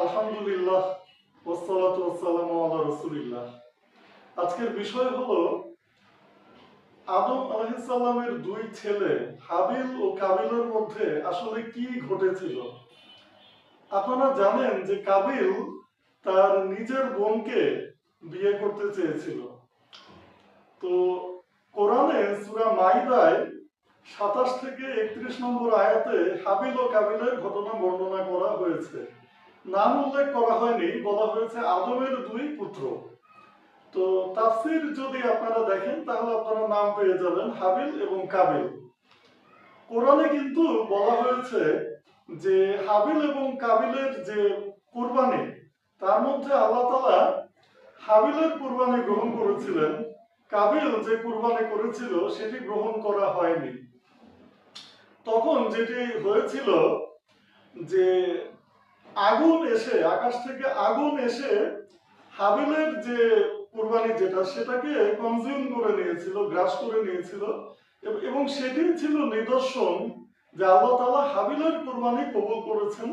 আলহামদুলিল্লাহ ওয়াসসালাতু ওয়াসসালামু আলা রাসূলিল্লাহ। আজকের বিষয় হলো আদম আলাইহিস সালামের দুই ছেলে হাবিল ও কাবিলের মধ্যে আসলে কি ঘটেছিল। আপনারা জানেন যে কাবিল তার নিজের বোনকে বিয়ে করতে চেয়েছিল। তো কোরআনে সূরা মাইদায় ২৭ থেকে ৩১ নম্বর আয়াতে হাবিল ও কাবিলের ঘটনা বর্ণনা করা হয়েছে। নাম উল্লেখ করা হয়নি, বলা হয়েছে আদমের দুই পুত্র। তো তাফসীর যদি আপনারা দেখেন তাহলে আপনারা নাম পেয়ে যাবেন হাবিল এবং কাবিল। কোরআনে কিন্তু বলা হয়েছে যে হাবিল এবং কাবিলের যে কুরবানি, তার মধ্যে আল্লাহ তাআলা হাবিলের কুরবানি গ্রহণ করেছিলেন, কাবিল যে কুরবানি করেছিল সেটি গ্রহণ করা হয়নি। তখন যেটি হয়েছিল যে আগুন এসে, আকাশ থেকে আগুন এসে হাবিলের যে কুরবানি যেটা সেটাকে কনজিউম করে নিয়েছিল, গ্রাস করে নিয়েছিল, এবং সেটি ছিল নিদর্শন যে আল্লাহ তাআলা হাবিলের কুরবানি কবুল করেছেন,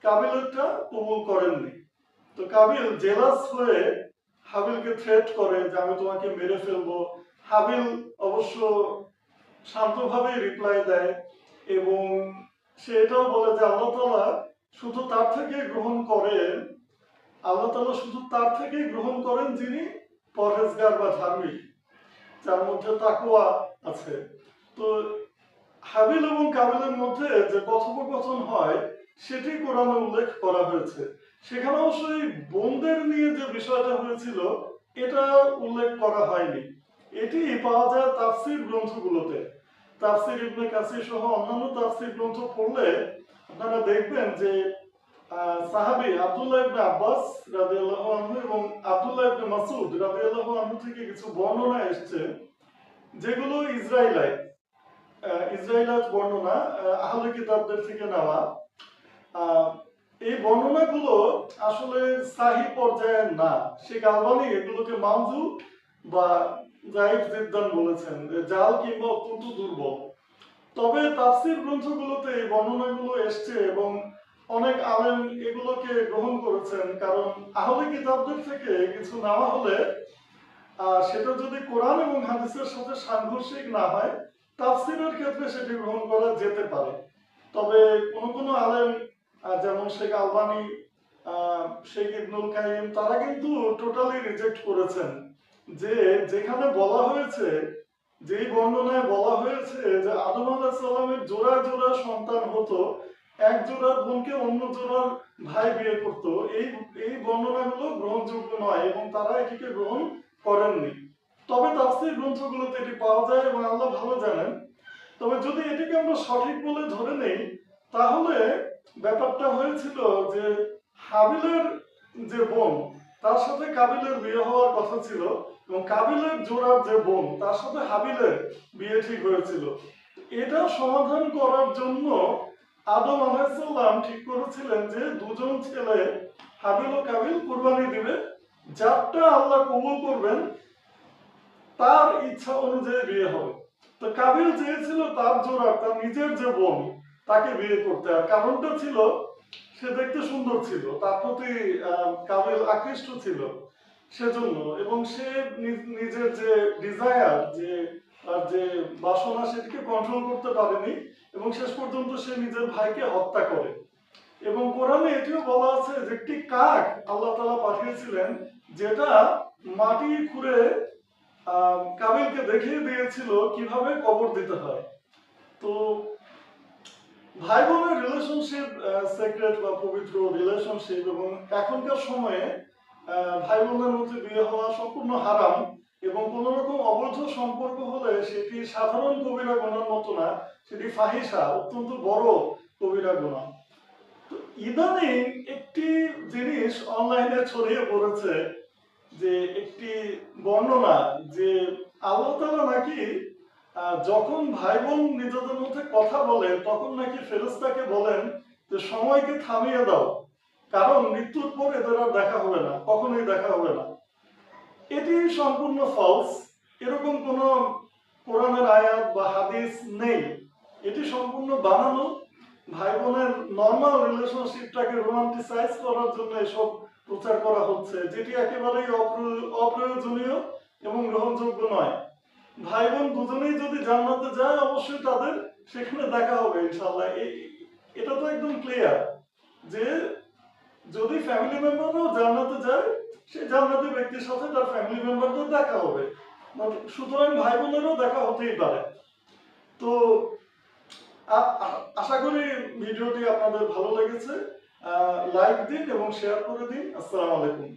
কাবিলেরটা কবুল করেননি। তো কাবিল জেলাস হয়ে হাবিলকে থ্রেট করে যে আমি তোমাকে মেরে ফেলবো। হাবিল অবশ্য শান্তভাবে রিপ্লাই দেয় এবং সে এটাও বলে যে আল্লাহ তাআলা শুধু তার থেকে গ্রহণ করেন, আল্লাহ তাআলা শুধু তার থেকেই গ্রহণ করেন যিনি পরহেজগার বা ধার্মিক, যার মধ্যে তাকওয়া আছে। তো হাবিল এবং কাবিলের মধ্যে যে কথোপকথন হয় সেটি কোরআনে উল্লেখ করা হয়েছে। সেখানে অবশ্যই বোনদের নিয়ে যে বিষয়টা হয়েছিল এটা উল্লেখ করা হয়নি। এটি পাওয়া যায় তাফসীর গ্রন্থগুলোতে। তাফসীর ইবনে কাসির সহ অন্যান্য তাফসীর গ্রন্থ পড়লে আপনারা দেখবেন যে সাহাবী আব্দুল্লাহ ইবনে আব্বাস রাদিয়াল্লাহু আনহু এবং আব্দুল্লাহ ইবনে মাসউদ রাদিয়াল্লাহু আনহু থেকে কিছু বর্ণনা এসেছে যেগুলো ইসরাইলাত বর্ণনা, আহলে কিতাবদের থেকে নেওয়া। এই বর্ণনাগুলো আসলে সাহি পর্যায়ের না। শেখ আলবানী এগুলোকে মাউযু বা যায়েফ জিদ্দান বলেছেন, জাল কিংবা অত্যন্ত দুর্বল। তবে তাফসীর গ্রন্থগুলোতে এই বর্ণনাগুলো এসছে এবং অনেক আলেম এগুলোকে গ্রহণ করেছেন, কারণ আহলে কিতাবদের থেকে কিছু নেওয়া হলে সেটা যদি কোরআন এবং হাদিসের সাথে সাংঘর্ষিক না হয় তাফসীরের ক্ষেত্রে সেটি গ্রহণ করা যেতে পারে। তবে কোন কোন আলেম যেমন শেখ আলবানী, শেখ ইবনুল কাইয়িম, তারা কিন্তু টোটালি রিজেক্ট করেছেন যে যেখানে বলা হয়েছে, যেই বর্ণনায় বলা হয়েছে যে আদম আলাইহিস সালামের জোড়া জোড়া সন্তান হতো, এক জোড়ার বোনকে অন্য জোড়ার ভাই বিয়ে করত, এই এই বর্ণনাগুলো গ্রহণযোগ্য নয় এবং তারা এটিকে গ্রহণ করেননি। তবে তাফসীর গ্রন্থগুলোতে এটি পাওয়া যায় এবং আল্লাহ ভালো জানেন। তবে যদি এটিকে আমরা সঠিক বলে ধরে নেই তাহলে ব্যাপারটা হয়েছিল যে হাবিলের যে বোন তার সাথে কাবিলের বিয়ে হওয়ার কথা ছিল এবং কাবিলের জোড়ার যে বোন তার সাথে হাবিলের বিয়ে ঠিক হয়েছিল। এটা সমাধান করার জন্য আদম আলাইহিস সালাম ঠিক করেছিলেন যে দুজন ছেলে হাবিল ও কাবিল কুরবানি দিবে, যারটা আল্লাহ কবুল করবেন তার ইচ্ছা অনুযায়ী বিয়ে হবে। তো কাবিল চেয়েছিল তার জোড়া, তার নিজের যে বোন তাকে বিয়ে করতে, আর কারণটা ছিল সে দেখতে সুন্দর ছিল, তার প্রতি কাবিল আকৃষ্ট ছিল সেজন্য, এবং সে নিজের যে ডিজায়ার, যে তার যে বাসনা সেটিকে কন্ট্রোল করতে পারেনি এবং শেষ পর্যন্ত সে নিজের ভাইকে হত্যা করে। এবং কোরআনে এটিও বলা আছে যে একটি কাক আল্লাহ তাআলা পাঠিয়েছিলেন যেটা মাটি খুঁড়ে কাবিলকে দেখিয়ে দিয়েছিল কিভাবে কবর দিতে হয়। তো ভাই বোনের রিলেশনশিপ সেক্রেট বা পবিত্র রিলেশনশিপ, এবং এখনকার সময়ে ভাই বোনের মধ্যে বিয়ে হওয়া সম্পূর্ণ হারাম এবং কোন রকম অবৈধ সম্পর্ক হলে সেটি সাধারণ কবিরা গুনার মতো না, সেটি ফাহিশা, অত্যন্ত বড় কবিরা গুনাহ। তো ইদানিং একটি জিনিস অনলাইনে ছড়িয়ে পড়েছে যে একটি বর্ণনা যে আল্লাহ তাআলা নাকি যখন ভাই বোন নিজেদের মধ্যে কথা বলে তখন নাকি ফেরেশতাকে বলেন যে সময়কে থামিয়ে দাও, কারণ মৃত্যুর পর এদের আর দেখা হবে না, কখনোই দেখা হবে না। এটি সম্পূর্ণ ফলস। এরকম কোনো কোরআনের আয়াত বা হাদিস নেই। এটি সম্পূর্ণ বানানো। ভাই বোনের নর্মাল রিলেশনশিপটাকে রোমান্টিসাইজ করার জন্য এসব প্রচার করা হচ্ছে, যেটি একেবারেই অপ্রয়োজনীয় এবং গ্রহণযোগ্য নয়। ভাই বোন দুজনেই যদি জান্নাতে যায়, অবশ্যই তাদের সেখানে দেখা হবে ইনশাআল্লাহ। এটা তো একদম ক্লিয়ার যে যদি ফ্যামিলি মেম্বারও জান্নাতে যায়, সেই জান্নাতি ব্যক্তির সাথে তার ফ্যামিলি মেম্বারদের দেখা হবে। সুতরাং ভাই বোনেরও দেখা হতেই পারে। তো আশা করি ভিডিওটি আপনাদের ভালো লেগেছে। লাইক দিন এবং শেয়ার করে দিন। আসসালামু আলাইকুম।